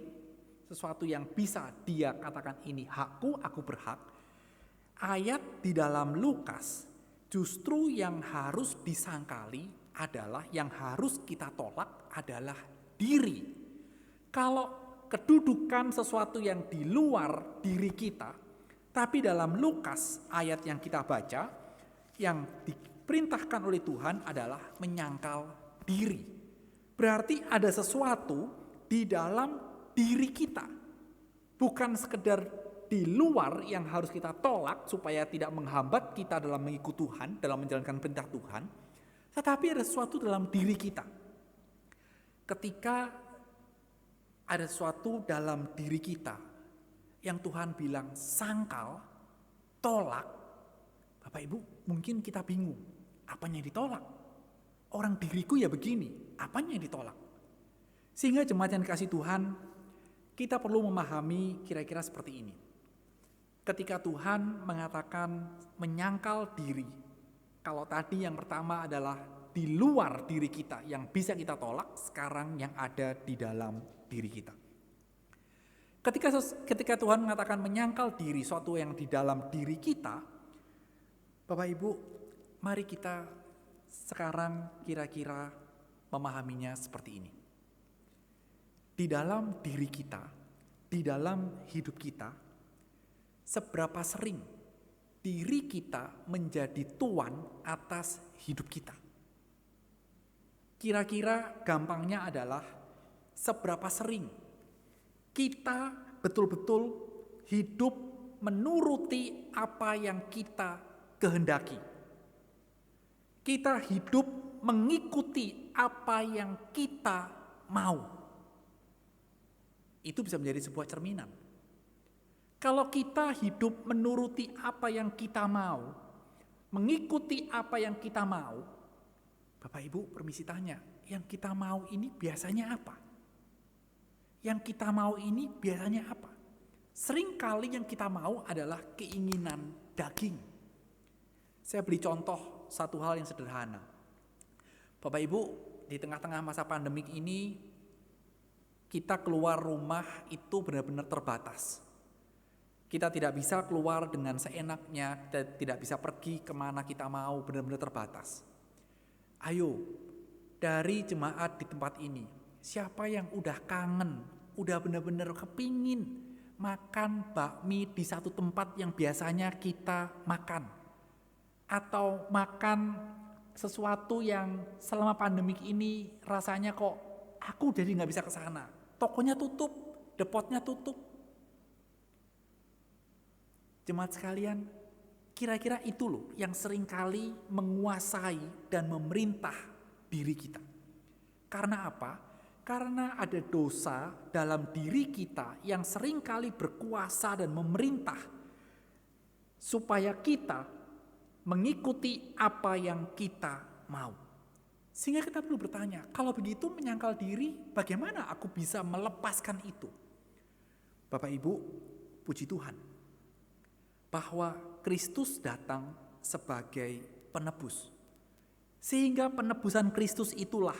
sesuatu yang bisa dia katakan ini hakku, aku berhak. Ayat di dalam Lukas justru yang harus disangkali adalah, yang harus kita tolak adalah diri. Kalau kedudukan sesuatu yang di luar diri kita, tapi dalam Lukas ayat yang kita baca, yang diperintahkan oleh Tuhan adalah menyangkal diri. Berarti ada sesuatu di dalam diri kita, bukan sekedar di luar yang harus kita tolak supaya tidak menghambat kita dalam mengikuti Tuhan, dalam menjalankan perintah Tuhan, tetapi ada sesuatu dalam diri kita. Ketika ada sesuatu dalam diri kita yang Tuhan bilang sangkal, tolak, Bapak Ibu mungkin kita bingung, apanya yang ditolak? Orang diriku ya begini, apanya yang ditolak? Sehingga jemaat yang dikasih Tuhan, kita perlu memahami kira-kira seperti ini. Ketika Tuhan mengatakan menyangkal diri, kalau tadi yang pertama adalah di luar diri kita yang bisa kita tolak, sekarang yang ada di dalam diri kita. Ketika Tuhan mengatakan menyangkal diri, suatu yang di dalam diri kita, Bapak Ibu, mari kita sekarang kira-kira memahaminya seperti ini. Di dalam diri kita, di dalam hidup kita, seberapa sering diri kita menjadi tuan atas hidup kita? Kira-kira gampangnya adalah seberapa sering kita betul-betul hidup menuruti apa yang kita kehendaki. Kita hidup mengikuti apa yang kita mau. Itu bisa menjadi sebuah cerminan. Kalau kita hidup menuruti apa yang kita mau, mengikuti apa yang kita mau, Bapak Ibu permisi tanya, yang kita mau ini biasanya apa? Yang kita mau ini biasanya apa? Seringkali yang kita mau adalah keinginan daging. Saya beri contoh satu hal yang sederhana. Bapak Ibu, di tengah-tengah masa pandemik ini, kita keluar rumah itu benar-benar terbatas. Kita tidak bisa keluar dengan seenaknya, tidak bisa pergi kemana kita mau, benar-benar terbatas. Ayo, dari jemaat di tempat ini, siapa yang udah kangen, udah benar-benar kepingin makan bakmi di satu tempat yang biasanya kita makan, atau makan sesuatu yang selama pandemik ini rasanya kok aku jadi nggak bisa ke sana, tokonya tutup, depotnya tutup. Jemaat sekalian, kira-kira itu loh yang seringkali menguasai dan memerintah diri kita. Karena apa? Karena ada dosa dalam diri kita yang seringkali berkuasa dan memerintah supaya kita mengikuti apa yang kita mau. Sehingga kita perlu bertanya, kalau begitu menyangkal diri, bagaimana aku bisa melepaskan itu? Bapak Ibu, puji Tuhan, bahwa Kristus datang sebagai penebus. Sehingga penebusan Kristus itulah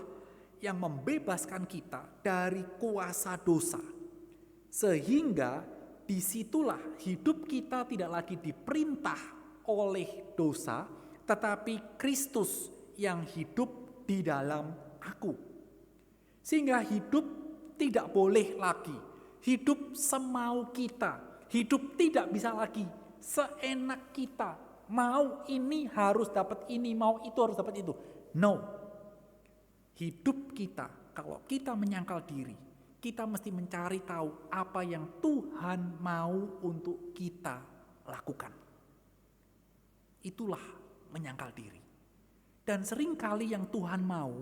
yang membebaskan kita dari kuasa dosa. Sehingga disitulah hidup kita tidak lagi diperintah oleh dosa, tetapi Kristus yang hidup di dalam aku. Sehingga hidup tidak boleh lagi hidup semau kita. Hidup tidak bisa lagi seenak kita. Mau ini harus dapat ini, mau itu harus dapat itu. No. Hidup kita, kalau kita menyangkal diri, kita mesti mencari tahu apa yang Tuhan mau untuk kita lakukan. Itulah menyangkal diri. Dan seringkali yang Tuhan mau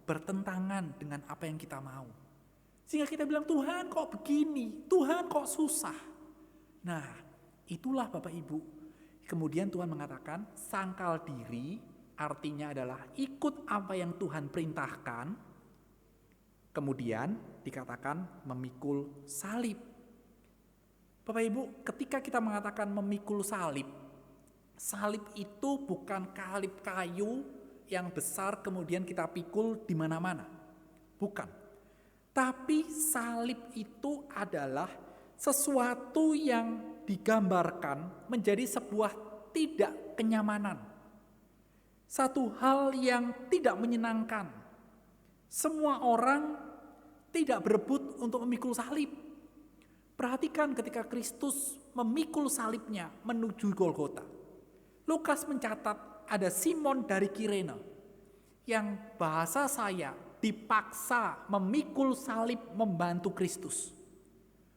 bertentangan dengan apa yang kita mau. Sehingga kita bilang, Tuhan kok begini, Tuhan kok susah. Nah, itulah Bapak Ibu. Kemudian Tuhan mengatakan, sangkal diri artinya adalah ikut apa yang Tuhan perintahkan. Kemudian dikatakan memikul salib. Bapak Ibu, ketika kita mengatakan memikul salib, salib itu bukan kalip kayu yang besar kemudian kita pikul di mana-mana. Bukan. Tapi salib itu adalah sesuatu yang digambarkan menjadi sebuah tidak kenyamanan. Satu hal yang tidak menyenangkan. Semua orang tidak berebut untuk memikul salib. Perhatikan ketika Kristus memikul salibnya menuju Golgota. Lukas mencatat ada Simon dari Kirene yang bahasa saya dipaksa memikul salib membantu Kristus.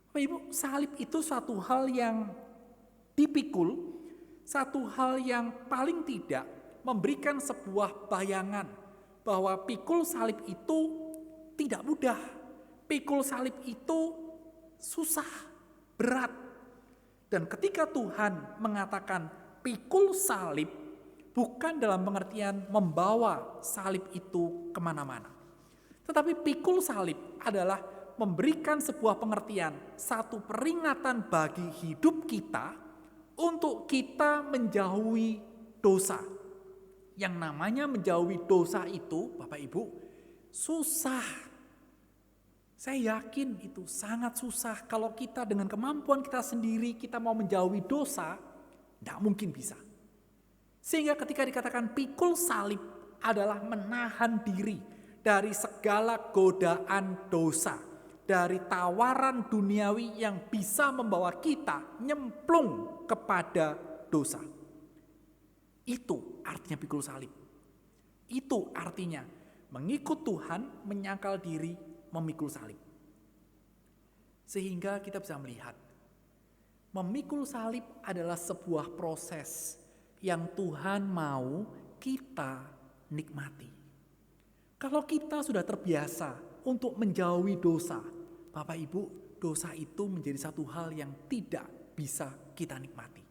Bapak Ibu, salib itu satu hal yang dipikul, satu hal yang paling tidak memberikan sebuah bayangan bahwa pikul salib itu tidak mudah. Pikul salib itu susah, berat. Dan ketika Tuhan mengatakan pikul salib, bukan dalam pengertian membawa salib itu kemana-mana. Tetapi pikul salib adalah memberikan sebuah pengertian, satu peringatan bagi hidup kita untuk kita menjauhi dosa. Yang namanya menjauhi dosa itu, Bapak Ibu, susah. Saya yakin itu sangat susah. Kalau kita dengan kemampuan kita sendiri, kita mau menjauhi dosa, tidak mungkin bisa. Sehingga ketika dikatakan pikul salib adalah menahan diri dari segala godaan dosa, dari tawaran duniawi yang bisa membawa kita nyemplung kepada dosa. Itu artinya pikul salib. Itu artinya mengikut Tuhan, menyangkal diri, memikul salib. Sehingga kita bisa melihat, memikul salib adalah sebuah proses yang Tuhan mau kita nikmati. Kalau kita sudah terbiasa untuk menjauhi dosa, Bapak Ibu, dosa itu menjadi satu hal yang tidak bisa kita nikmati.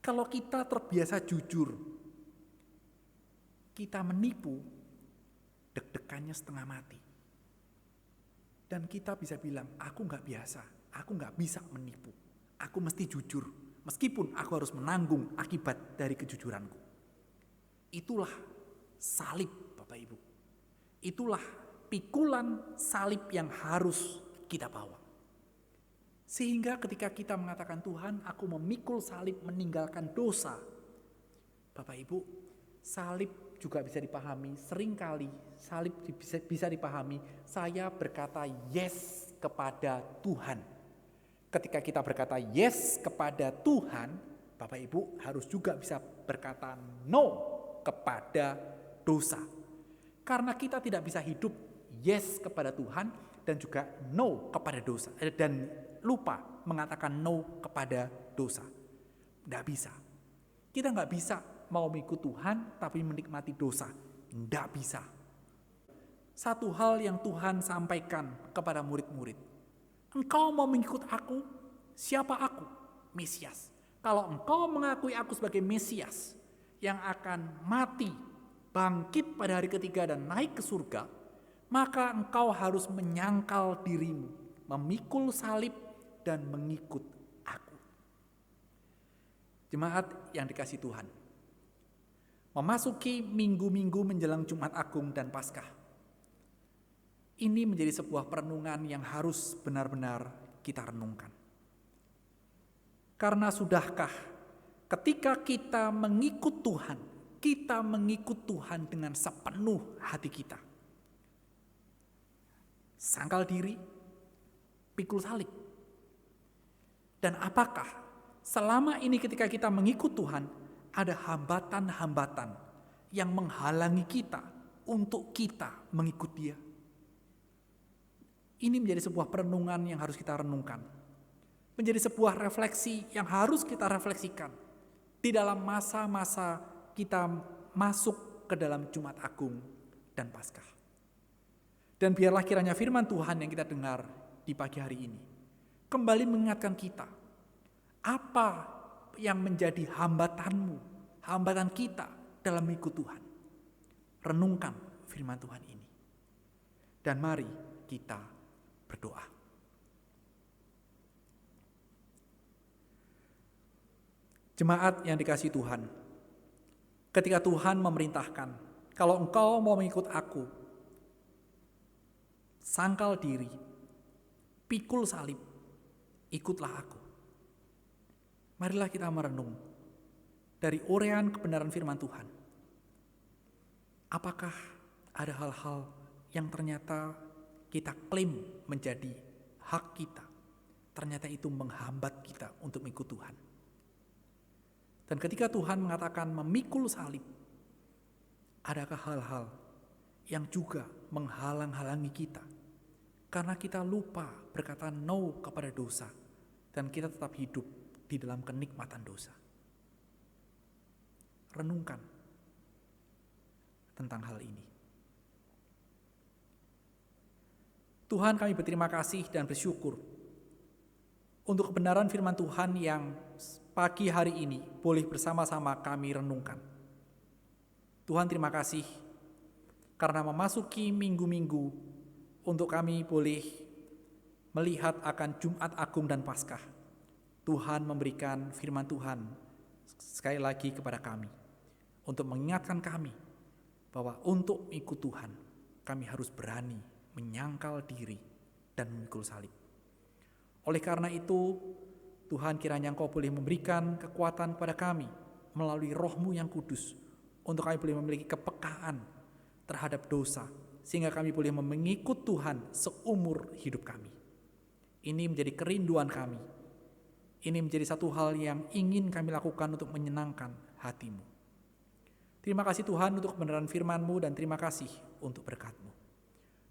Kalau kita terbiasa jujur, kita menipu, deg-degannya setengah mati. Dan kita bisa bilang, aku gak biasa, aku gak bisa menipu, aku mesti jujur. Meskipun aku harus menanggung akibat dari kejujuranku. Itulah salib, Bapak Ibu. Itulah pikulan salib yang harus kita bawa. Sehingga ketika kita mengatakan, Tuhan, aku memikul salib meninggalkan dosa. Bapak Ibu, salib juga bisa dipahami, seringkali salib bisa dipahami, saya berkata yes kepada Tuhan. Ketika kita berkata yes kepada Tuhan, Bapak Ibu harus juga bisa berkata no kepada dosa. Karena kita tidak bisa hidup yes kepada Tuhan dan juga no kepada dosa. Dan lupa mengatakan no kepada dosa. Tidak bisa. Kita nggak bisa mau mengikut Tuhan tapi menikmati dosa. Tidak bisa. Satu hal yang Tuhan sampaikan kepada murid-murid. Engkau mau mengikut aku? Siapa aku? Mesias. Kalau engkau mengakui aku sebagai Mesias yang akan mati bangkit pada hari ketiga dan naik ke surga, maka engkau harus menyangkal dirimu, memikul salib dan mengikut aku. Jemaat yang dikasihi Tuhan, memasuki minggu-minggu menjelang Jumat Agung dan Paskah, ini menjadi sebuah perenungan yang harus benar-benar kita renungkan. Karena sudahkah ketika kita mengikut Tuhan, kita mengikut Tuhan dengan sepenuh hati kita? Sangkal diri, pikul salib. Dan apakah selama ini ketika kita mengikut Tuhan, ada hambatan-hambatan yang menghalangi kita untuk kita mengikut Dia? Ini menjadi sebuah perenungan yang harus kita renungkan. Menjadi sebuah refleksi yang harus kita refleksikan di dalam masa-masa kita masuk ke dalam Jumat Agung dan Paskah. Dan biarlah kiranya firman Tuhan yang kita dengar di pagi hari ini kembali mengingatkan kita, apa yang menjadi hambatanmu, hambatan kita dalam mengikut Tuhan. Renungkan firman Tuhan ini. Dan mari kita berdoa. Jemaat yang dikasihi Tuhan, ketika Tuhan memerintahkan, kalau engkau mau mengikut aku, sangkal diri, pikul salib, ikutlah aku. Marilah kita merenung dari uraian kebenaran firman Tuhan. Apakah ada hal-hal yang ternyata kita klaim menjadi hak kita, ternyata itu menghambat kita untuk mengikut Tuhan? Dan ketika Tuhan mengatakan memikul salib, adakah hal-hal yang juga menghalang-halangi kita? Karena kita lupa berkata no kepada dosa, dan kita tetap hidup di dalam kenikmatan dosa. Renungkan tentang hal ini. Tuhan, kami berterima kasih dan bersyukur untuk kebenaran firman Tuhan yang pagi hari ini boleh bersama-sama kami renungkan. Tuhan, terima kasih karena memasuki minggu-minggu untuk kami boleh melihat akan Jumat Agung dan Paskah. Tuhan memberikan firman Tuhan sekali lagi kepada kami untuk mengingatkan kami bahwa untuk ikut Tuhan kami harus berani menyangkal diri dan memikul salib. Oleh karena itu, Tuhan, kiranya Engkau boleh memberikan kekuatan kepada kami melalui Roh-Mu yang kudus untuk kami boleh memiliki kepekaan terhadap dosa, sehingga kami boleh mengikut Tuhan seumur hidup kami. Ini menjadi kerinduan kami. Ini menjadi satu hal yang ingin kami lakukan untuk menyenangkan hati-Mu. Terima kasih Tuhan untuk kebenaran firman-Mu dan terima kasih untuk berkat-Mu.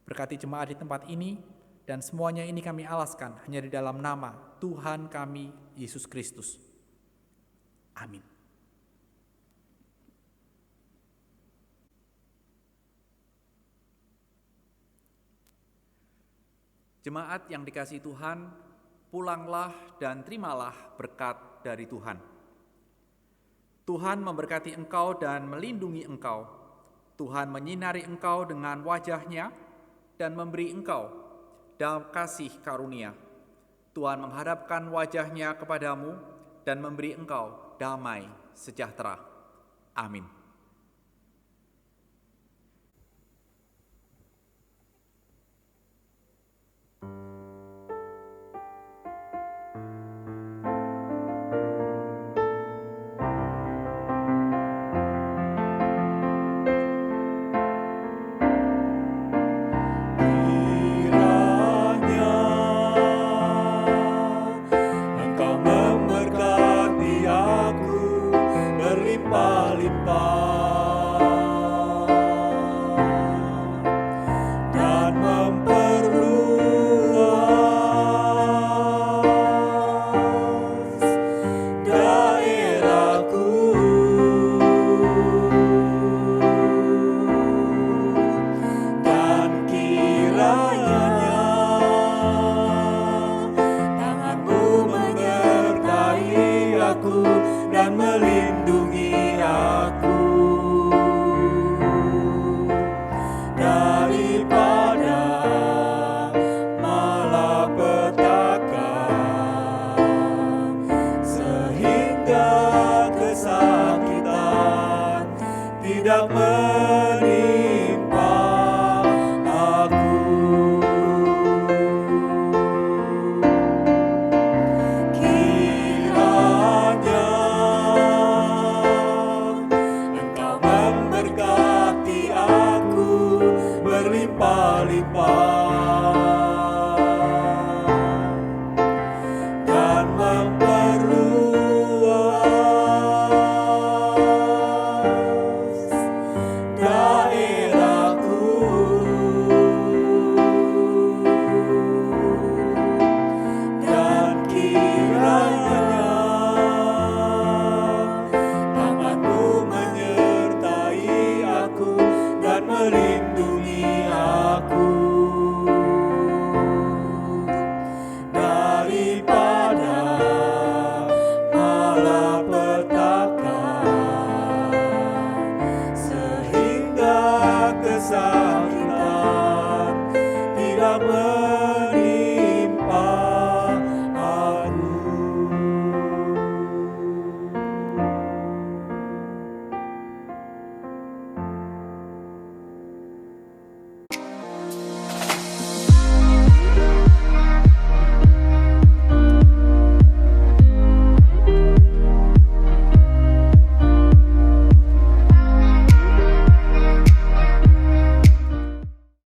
Berkati jemaat di tempat ini, dan semuanya ini kami alaskan hanya di dalam nama Tuhan kami, Yesus Kristus. Amin. Jemaat yang dikasihi Tuhan, pulanglah dan terimalah berkat dari Tuhan. Tuhan memberkati engkau dan melindungi engkau. Tuhan menyinari engkau dengan wajah-Nya dan memberi engkau dalam kasih karunia. Tuhan menghadapkan wajah-Nya kepadamu dan memberi engkau damai sejahtera. Amin.